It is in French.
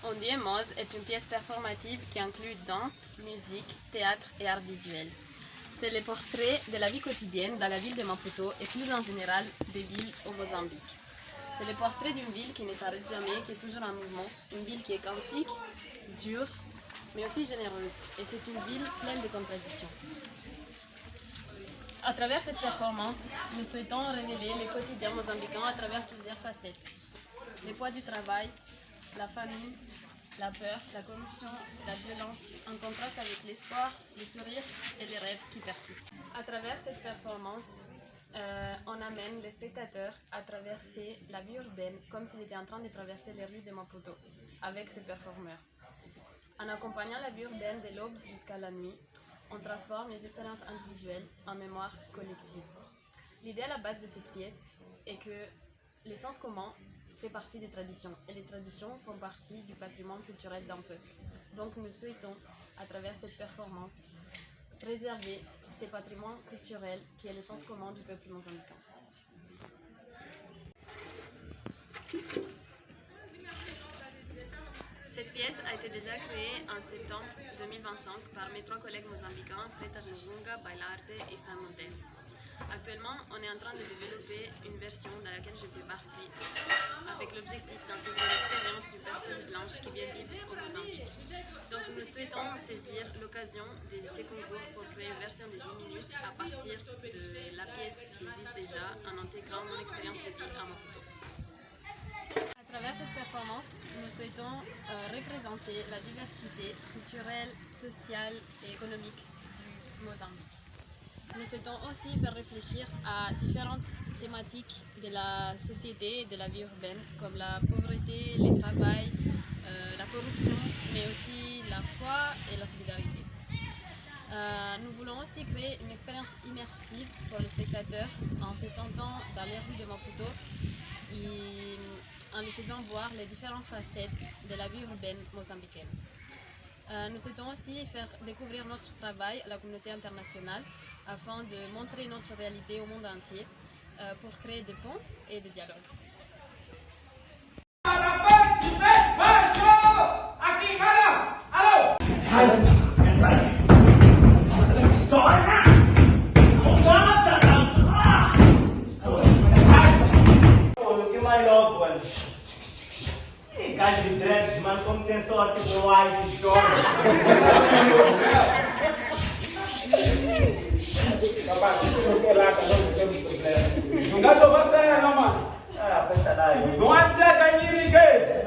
Ondiemos est une pièce performative qui inclut danse, musique, théâtre et art visuel. C'est le portrait de la vie quotidienne dans la ville de Maputo et plus en général des villes au Mozambique. C'est le portrait d'une ville qui ne s'arrête jamais, qui est toujours en mouvement, une ville qui est chaotique, dure, mais aussi généreuse. Et c'est une ville pleine de contradictions. À travers cette performance, nous souhaitons révéler le quotidien mozambicain à travers plusieurs facettes. Le poids du travail, la famine, la peur, la corruption, la violence, en contraste avec l'espoir, les sourires et les rêves qui persistent. À travers cette performance, on amène les spectateurs à traverser la vie urbaine comme s'ils étaient en train de traverser les rues de Maputo avec ces performeurs. En accompagnant la vie urbaine de l'aube jusqu'à la nuit, on transforme les expériences individuelles en mémoire collective. L'idée à la base de cette pièce est que l'essence commun fait partie des traditions et les traditions font partie du patrimoine culturel d'un peuple. Donc nous souhaitons, à travers cette performance, préserver ces patrimoines culturels qui est l'essence commun du peuple mozambicain. Cette pièce a été déjà créée en septembre 2025 par mes 3 collègues mozambicains, Freitas Mugunga, Bailarte et Simon Dance. Actuellement, on est en train de développer une version dans laquelle je fais partie, avec l'objectif d'intégrer l'expérience d'une personne blanche qui vient vivre au Mozambique. Donc nous souhaitons saisir l'occasion de ces concours pour créer une version de 10 minutes à partir de la pièce qui existe déjà en intégrant mon expérience de vie à Maputo. À travers cette performance, nous souhaitons représenter la diversité culturelle, sociale et économique du Mozambique. Nous souhaitons aussi faire réfléchir à différentes thématiques de la société et de la vie urbaine, comme la pauvreté, le travail, la corruption, mais aussi la foi et la solidarité. Nous voulons aussi créer une expérience immersive pour les spectateurs en se sentant dans les rues de Maputo et en les faisant voir les différentes facettes de la vie urbaine mozambicaine. Nous souhaitons aussi faire découvrir notre travail à la communauté internationale afin de montrer notre réalité au monde entier pour créer des ponts et des dialogues. Gajo de dreads, mano, como tem sorte com o ai de choro. Não gasto você, não, mano. Ah, festa daí. Não há de ser ganhar ninguém.